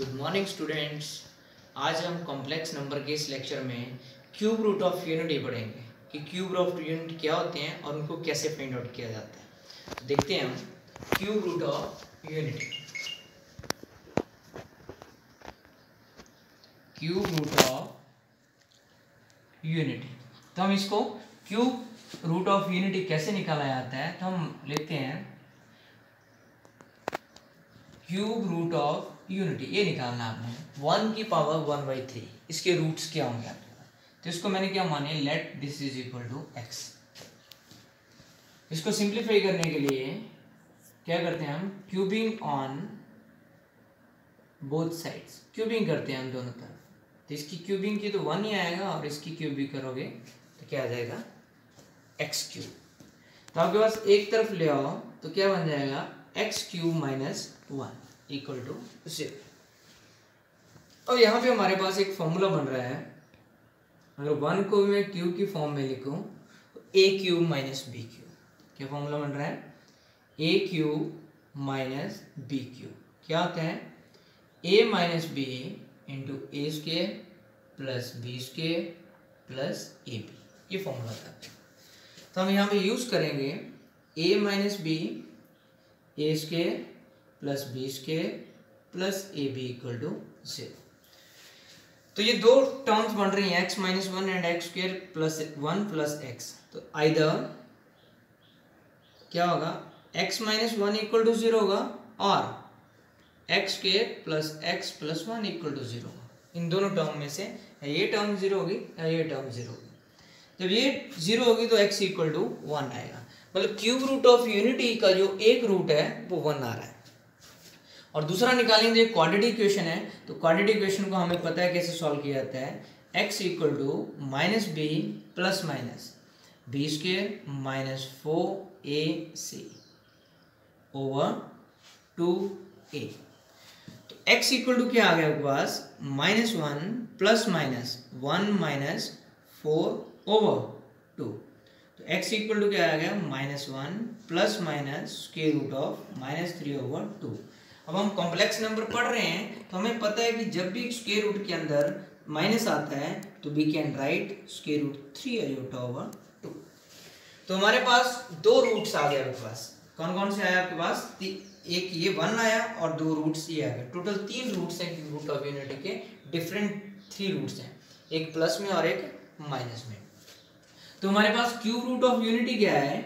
Good morning students. आज हम complex number के इस लेक्चर में क्यूब रूट ऑफ यूनिटी पढ़ेंगे कि क्यूब रूट ऑफ यूनिटी क्या होते हैं और उनको कैसे फाइंड आउट किया जाता है। तो देखते हैं हम cube root of unity. Cube root of unity, तो हम इसको क्यूब रूट ऑफ यूनिटी कैसे निकाला जाता है, तो हम लेते हैं क्यूब रूट ऑफ यूनिटी। ये निकालना आपने 1 की पावर 1/3, इसके रूट्स क्या होंगे आपके पास। तो इसको मैंने क्या माने, let this is equal to x। इसको सिंप्लीफाई करने के लिए क्या करते हैं हम, cubing on both sides, cubing करते हैं हम दोनों तरफ। तो इसकी क्यूबिंग की तो 1 ही आएगा और इसकी क्यूबिंग करोगे तो क्या आ जाएगा, x क्यूब। तो आपके पास एक तरफ ले आओ तो क्या बन जाएगा, x cube minus 1 equal to 0। अब यहाँ पे हमारे पास एक फॉर्मूला बन रहा है। अगर 1 को मैं क्यूब की फॉर्म में लिखूं तो a cube minus B cube. क्या फॉर्मूला बन रहा है, a cube minus B cube. क्या होता है, a minus B into A square plus B square plus A B. ये फॉर्मूला था। तो हम यहाँ पे यूज करेंगे a minus B A square plus B square plus A B equal to 0। तो ये दो टर्म्स बन रही हैं, x minus 1 and X square plus 1 plus x. तो आइदर क्या होगा, x माइनस 1 इक्वल टू 0 होगा और X square plus X plus 1 equal to 0 होगा। इन दोनों टर्म में से ये टर्म 0 होगी या ये टर्म 0 होगी। जब ये 0 होगी तो x इक्वल टू 1 आएगा। मतलब क्यूब रूट ऑफ यूनिटी का जो एक रूट है वो 1 आ रहा है। और दूसरा निकालेंगे, क्वाड्रेटिक इक्वेशन है। तो क्वाड्रेटिक इक्वेशन को हमें पता है कैसे सॉल्व किया जाता है, x equal to minus B plus minus B square minus 4ac over 2a। तो x इक्वल टू क्या आ गया आपके पास, minus 1 plus minus 1 minus 4 over 2। तो x इक्वल टू क्या आ गया, minus 1 plus minus square root of minus 3 over 2। अब हम कॉम्प्लेक्स नंबर पढ़ रहे हैं तो हमें पता है कि जब भी स्क्वायर रूट के अंदर माइनस आता है तो we can write square root 3 iota over 2। तो हमारे पास दो रूट्स आ गए आपके पास। कौन कौन से आया आपके पास, एक ये 1 आया और दो रूट्स ये आ गए। टोटल 3 रूट्स हैं क्यूब रूट ऑफ यूनिटी के, डिफरेंट 3 रूट्स हैं, एक प्लस में और एक माइनस में। तो हमारे पास क्यूब रूट ऑफ यूनिटी क्या है,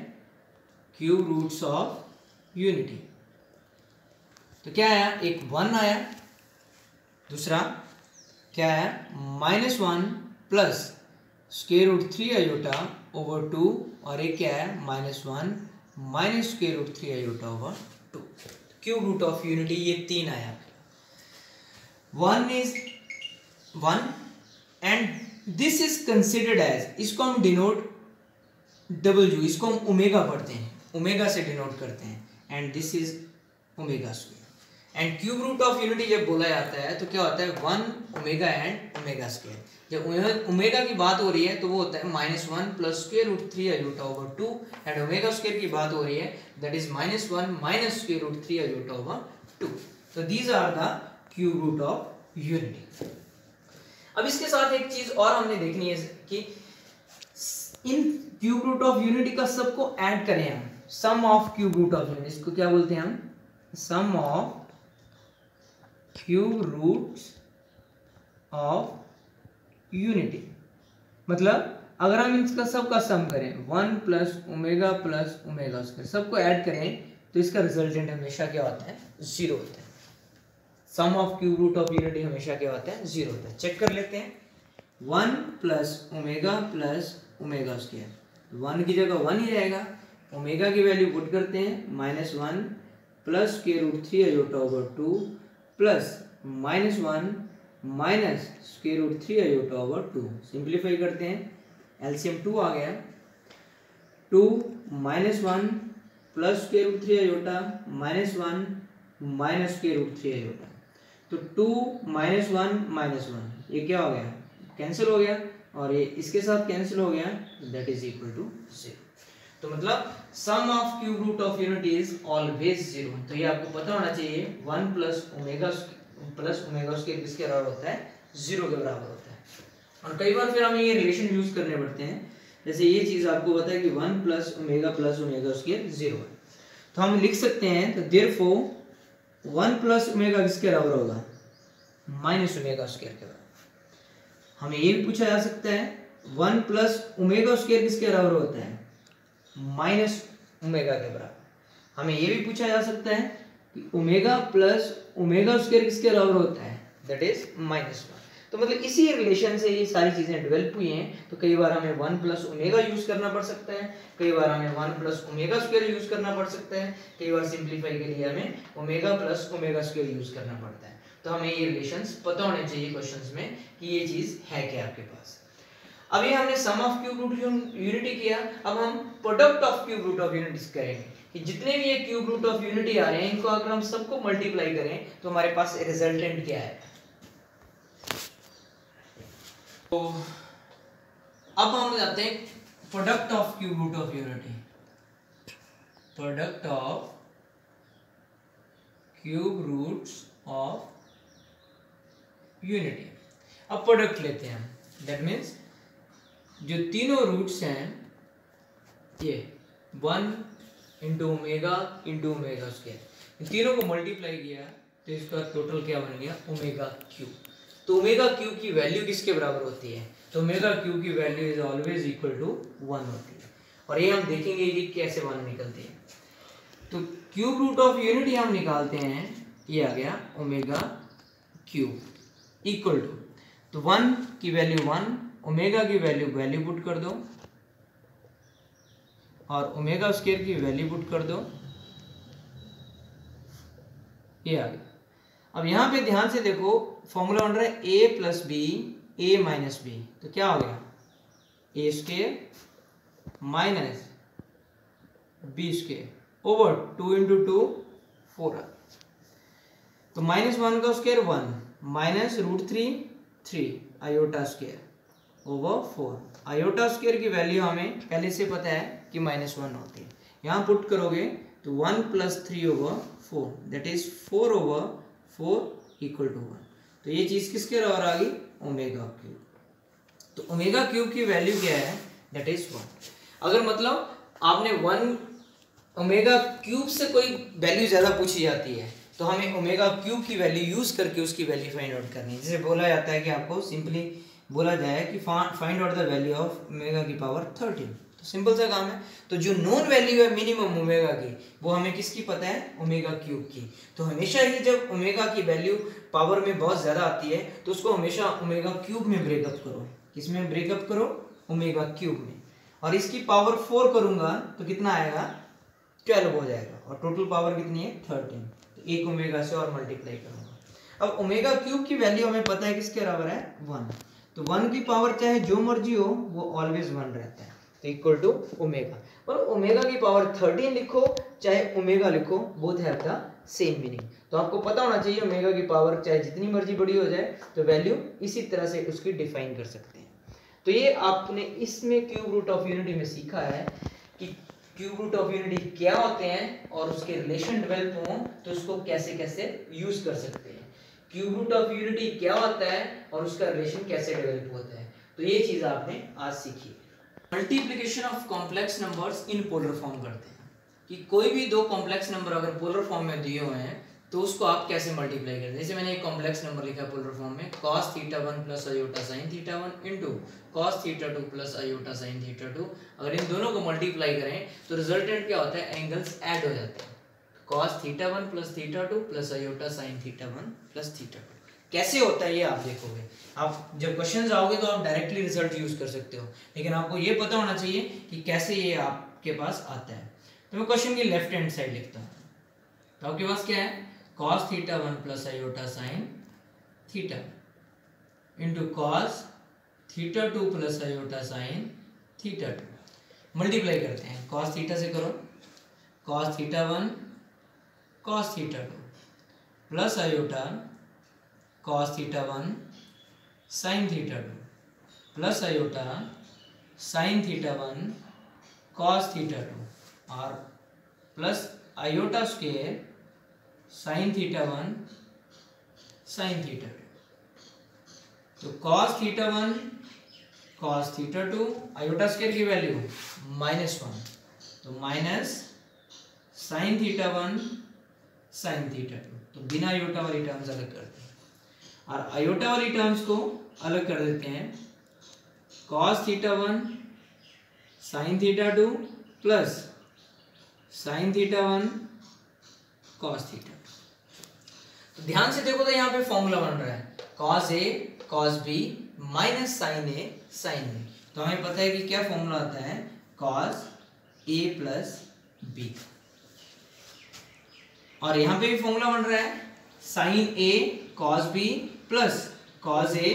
क्यूब रूट्स ऑफ यूनिटी। तो क्या आया, एक 1 आया, दूसरा क्या आया, minus 1 plus square root 3 iota over 2, और एक क्या है, minus 1 minus square root 3 iota over 2। Cube root of unity ये 3 आया। 1 is 1 and this is considered as, इसको हम डिनोट W, इसको हम ओमेगा पढ़ते हैं, ओमेगा से डिनोट करते हैं, and this is omega square. And cube root of unity जब बोला जाता है तो क्या होता है, 1 ओमेगा एंड ओमेगा स्क्वायर। जब ओमेगा की बात हो रही है तो वो होता है minus 1 plus square root 3 iota over 2, and omega square की बात हो रही है that is minus 1 minus square root 3 iota over 2। तो these are the cube root of unity. अब इसके साथ एक चीज और हमने देखनी है कि इन क्यूब रूट ऑफ यूनिटी का सबको ऐड करें हम, sum of cube root of unity, इसको क्या बोलते हैं हम, sum of cube roots of unity. मतलब अगर हम इसका सबका सम करें 1 प्लस ओमेगा स्क्वायर, सबको ऐड करें तो इसका रिजल्टेंट हमेशा क्या होता है, 0 होता है। Sum of cube root of unity हमेशा क्या होता है, 0 होता है। चेक कर लेते हैं, 1 प्लस ओमेगा स्क्वायर, 1 की जगह 1 ही रहेगा, ओमेगा की वैल्यू पुट करते हैं, minus 1 plus square root 3 iota over 2 plus minus 1 minus square root 3 iota over 2। Simplify करते हैं, एलसीएम 2 आ गया, 2 minus 1 plus square root 3 iota minus 1 minus square root 3 iota. तो 2 माइनस 1 ये क्या हो गया, कैंसिल हो गया, और ये इसके साथ कैंसिल हो गया, दैट इज इक्वल टू 0। तो मतलब sum of cube root of unity is always 0। तो ये आपको पता होना चाहिए, 1 प्लस प्लस ओमेगा स्क्वायर किसके बराबर होता है, 0 के बराबर होता है। और कई बार फिर हमें ये रिलेशन यूज करने पड़ते हैं, जैसे ये चीज आपको पता है कि 1 प्लस ओमेगा स्क्वायर 0 है, तो हम लिख सकते हैं तो देयरफॉर 1 प्लस ओमेगा किसके बराबर होगा, माइनस ओमेगा स्क्वायर के बराबर। हमें ये भी पूछा जा सकता है 1 प्लस ओमेगा स्क्वायर किसके बराबर होता है, माइनस ओमेगा के बराबर। हमें ये भी पूछा जा सकता है कि ओमेगा प्लस ओमेगा स्क्वायर किसके बराबर होता है, दैट इज -1। तो मतलब इसी रिलेशन से ये सारी चीजें डेवलप हुई हैं। तो कई बार हमें 1 प्लस ओमेगा यूज करना पड़ सकता है, कई बार हमें 1 प्लस ओमेगा स्क्वायर यूज करना पड़ सकता है, कई बार सिंप्लीफाई के लिए हमें omega plus omega square use करना पड़ता है। तो हमें ये रिलेशंस पता होने चाहिए क्वेश्चंस में कि ये चीज है क्या आपके पास। अभी हमने sum of cube root unity किया, अब हम product of cube root of unities करेंगे कि जितने भी ये क्यूब रूट ऑफ यूनिटी आ रहे हैं इनको अगर हम सबको मल्टीप्लाई करें तो हमारे पास रिजल्टेंट क्या है। तो अब हम जाते हैं product of cube root of unity, product of cube roots of unity. अब प्रोडक्ट लेते हैं हम, दैट मीन्स जो तीनों रूट्स हैं ये 1 इंटू ओमेगा स्क्वायर, इन तीनों को मल्टीप्लाई किया तो इसका टोटल क्या बन गया, ओमेगा क्यूब। तो ओमेगा क्यूब की वैल्यू किसके बराबर होती है, तो ओमेगा क्यूब की value is always equal to 1 होती है। और ये हम देखेंगे कि कैसे 1 निकलती है। तो क्यूब रूट ऑफ यूनिटी हम निकालते हैं, ये आ गया ओमेगा क्यूब इक्वल टू, तो 1 की वैल्यू 1, ओमेगा की वैल्यू पुट कर दो और ओमेगा स्क्वायर की वैल्यू पुट कर दो, ये आ गया। अब यहाँ पे ध्यान से देखो फॉर्मूला बन रहा है a plus B a minus B, तो क्या हो गया a square minus B square over 2 into 2 4। तो -1 का square 1 minus √3 iota square over 4। Iota square की वैल्यू हमें पहले से पता है कि -1 होती है, यहाँ पुट करोगे तो 1 plus 3 over 4 that is 4 over 4 equal to 1। तो ये चीज किसके बराबर आ गई, ओमेगा क्यूब। तो ओमेगा क्यूब की वैल्यू क्या है, दैट इज 1। अगर मतलब आपने 1 ओमेगा क्यूब से कोई वैल्यू ज्यादा पूछी जाती है तो हमें ओमेगा क्यूब की वैल्यू यूज करके उसकी वैल्यू फाइंड आउट करनी है। जैसे बोला जाता है कि आपको सिंपली बोला जाए कि find out the value of omega की पावर 13, तो सिंपल सा काम है। तो जो नोन वैल्यू है मिनिमम ओमेगा की, वो हमें किसकी पता है, ओमेगा क्यूब की। तो हमेशा ही जब ओमेगा की वैल्यू पावर में बहुत ज्यादा आती है तो उसको हमेशा ओमेगा क्यूब में ब्रेकअप करो। किसमें ब्रेकअप करो, ओमेगा क्यूब में। और इसकी पावर 4 करूंगा तो कितना आएगा, 12 हो जाएगा, और टोटल पावर कितनी है 13। तो एक ओमेगा से और मल्टीप्लाई करूंगा। अब ओमेगा क्यूब की वैल्यू हमें पता है किसके बराबर है, 1। तो 1 की पावर चाहे जो मर्जी हो वो ऑलवेज 1 रहता है, तो इक्वल टू ओमेगा। और ओमेगा की पावर 13 लिखो चाहे ओमेगा लिखो, both have the same meaning. तो आपको पता होना चाहिए ओमेगा की पावर चाहे जितनी मर्जी बड़ी हो जाए तो वैल्यू इसी तरह से उसकी डिफाइन कर सकते हैं। तो ये आपने इसमें क्यूब रूट ऑफ यूनिटी में सीखा है कि क्यूब रूट ऑफ यूनिटी क्या होते हैं और उसके रिलेशन डेवलप हो तो उसको कैसे कैसे यूज कर सकते हैं। क्यूब रूट ऑफ यूनिटी क्या होता है और उसका रिलेशन कैसे डेवलप होता है, तो ये चीज आपने आज सीखी। Multiplication of complex numbers in polar form करते हैं कि कोई भी दो कॉम्प्लेक्स नंबर अगर पोलर फॉर्म में दिए हुए हैं तो उसको आप कैसे मल्टीप्लाई करते हैं। जैसे मैंने एक कॉम्प्लेक्स नंबर लिखा है पोलर फॉर्म में, cos θ1 plus iota sin θ1 into cos θ2 plus iota sin θ2। अगर इन दोनों को मल्टीप्लाई करें तो रिजल्टेंट क्या होता है, एंगल्स ऐड हो जाते हैं। cos θ1 plus θ2 plus iota sin θ1 plus θ2 कैसे होता है ये आप देखोगे। आप जब क्वेश्चन आओगे तो आप डायरेक्टली रिजल्ट यूज कर सकते हो, लेकिन आपको ये पता होना चाहिए कि कैसे ये आपके पास आता है। तो मैं क्वेश्चन की लेफ्ट हैंड साइड लिखता हूँ। तो आपके पास क्या है, cos θ1 plus iota sin θ into cos θ2 plus iota sin θ2। Multiply करते हैं, cos θ से करो, cos θ1 cos θ2 plus iota cos θ1 sin θ2 plus iota sin θ1 cos θ2 और plus iota square sin θ1 sine theta 2। तो cos theta 1 cos theta 2, iota square की value -1, तो minus sine theta 1 sine theta 2। तो बिना आयोटा वाली टर्म्स अलग करते हैं और आयोटा वाली टर्म्स को अलग कर देते हैं। Cos theta 1 sine theta 2 plus sign theta 1 cos theta 2। तो ध्यान से देखो तो यहाँ पे फॉर्मूला बन रहा है cos A cos B minus sign A sine B. तो हमें पता है कि क्या फॉर्मूला आता है, कॉस ए प्लस बी। और यहाँ पे भी फॉर्मूला बन रहा है sign A cos B plus cos A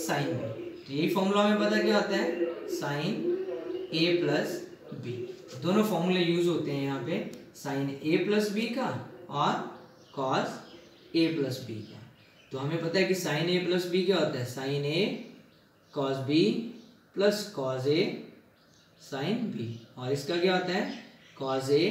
sine B. तो यही फॉर्मूला हमें पता क्या आता है, साइन ए प्लस बी। दोनों फॉर्मूले यूज होते हैं यहाँ पे, साइन ए प्लस बी का और कॉस ए प्लस बी का। तो हमें पता है कि साइन ए प्लस बी क्या होता है, sign A cos B plus cos A sine B. और इसका क्या होता है, cos A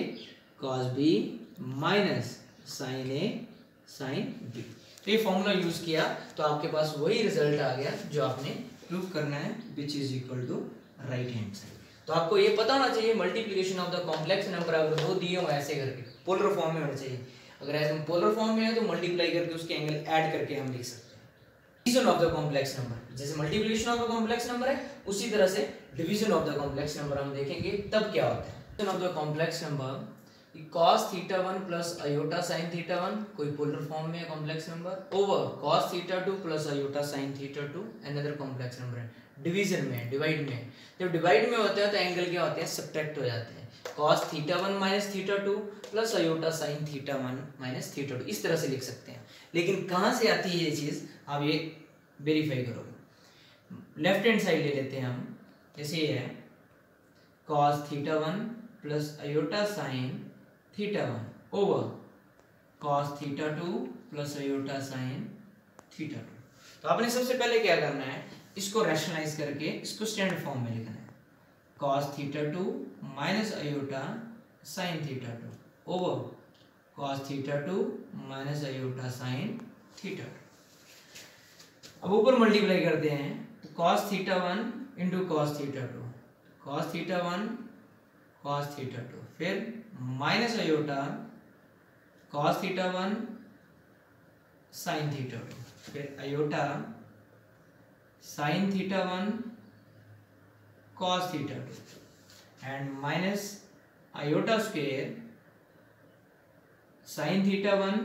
cos B minus sign A sine B. तो ये फॉर्मूला यूज किया तो आपके पास वही रिजल्ट आ गया जो आपने प्रूव करना है, which is equal to right hand side. तो आपको ये पता होना चाहिए multiplication of the complex number अगर दो दिए हो ऐसे करके पोलर फॉर्म में होना चाहिए। अगर ऐसे पोलर फॉर्म में है तो मल्टीप्लाई करके उसके एंगल ऐड करके हम लिख सकते हैं। Division of the complex number, जैसे multiplication of the complex number है उसी तरह से division of the complex number हम देखेंगे तब क्या होता है। Division of the complex number cos theta 1 plus iota sine theta 1 कोई पोलर फॉर्म में है complex number over cos theta 2 plus iota sine theta 2 another complex number है। डिवीजन में डिवाइड में, जब डिवाइड में होता है तो एंगल क्या होते हैं, सब्ट्रैक्ट हो जाते हैं। cos theta 1 minus theta 2 plus iota sine theta 1 minus theta 2 इस तरह से लिख सकते हैं। लेकिन कहाँ से आती है ये चीज़, आप ये वेरीफाई करोगे। लेफ्ट हैंड साइड ले लेते हैं हम, जैसे ये है cos theta 1 plus iota sine theta 1 over cos theta 2 plus iota sine theta 2। तो आपने सबसे पहले क्या करना है, इसको रैशनलाइज करके इसको स्टैंडर्ड फॉर्म में लिखना है। cos theta 2 minus iota sine theta 2 over cos theta 2 minus iota sine theta 2। अब ऊपर मल्टीप्लाई करते हैं तो cos theta 1 into cos theta 2, cos theta 1 cos theta 2, फिर minus iota cos theta 1 sine theta 2, फिर iota sine theta 1 cos theta 2 and minus iota square sine theta 1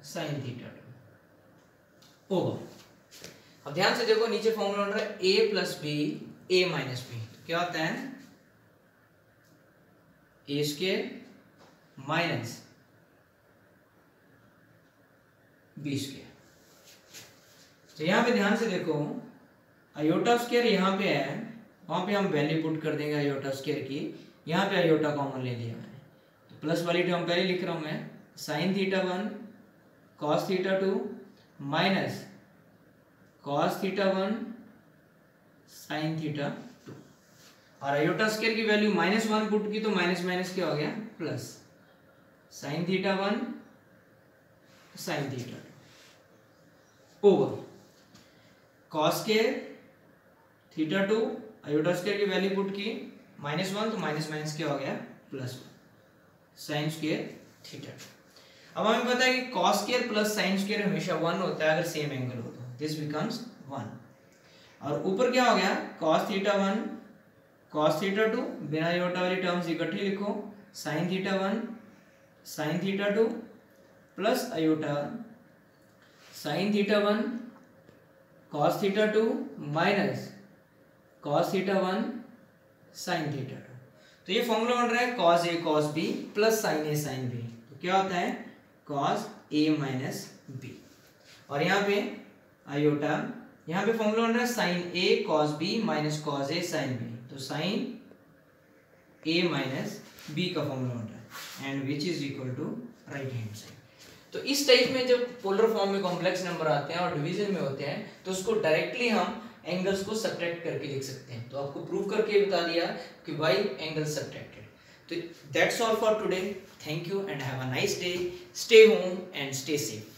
sine theta 2 over. अब ध्यान से देखो नीचे फॉर्मूला बन रहा है a plus B a minus B. क्या होता है, A square minus B square. तो यहां पे ध्यान से देखो आयोटा स्क्वायर यहाँ पे है, वहां पे हम वैल्यू पुट कर देंगे आयोटा स्क्वायर की। यहाँ पे आयोटा कॉमन ले लिया मैंने, तो प्लस वाली टर्म पहले लिख रहा हूं मैं, sign theta 1 cos theta 2 minus cos theta 1 sine theta 2। और आयोटा स्क्वायर की वैल्यू -1 पुट की तो माइनस माइनस क्या हो गया, plus sign theta 1 sine theta 2 over cos square theta 2 iota square की वैल्यू पुट की -1 तो माइनस माइनस क्या हो गया, प्लस साइन स्क्वायर थीटा 2। अब हमें पता है कि cos square plus sine square हमेशा 1 होता है अगर सेम एंगल हो तो, दिस बिकम्स 1। और ऊपर क्या हो गया, cos थीटा 1 cos थीटा 2, बिना आयोटा वाली टर्म्स इकट्ठी लिखो, sin theta 1 sin theta 2 plus iota sin theta 1 cos theta 2 minus cos theta 1 sin theta 2। तो ये फॉर्मूला बन रहा है cos a cos b plus sin a sin b। तो क्या होता है cos a माइनस b। और यहाँ पे आयोटा, यहाँ पे फॉर्मूला बन रहा है sin a cos b minus cos a sin b। तो sin a माइनस b का फॉर्मूला बन रहा है and which is equal to right hand side. तो इस टाइप में जब पोलर फॉर्म में कॉम्प्लेक्स नंबर आते हैं और डिवीजन में होते हैं तो उसको डायरेक्टली हम एंगल्स को सब्ट्रैक्ट करके लिख सकते हैं। तो आपको प्रूव करके बता दिया कि वाई एंगल सब्ट्रैक्टेड। तो that's all for today. Thank you and have a nice day. Stay home and stay safe.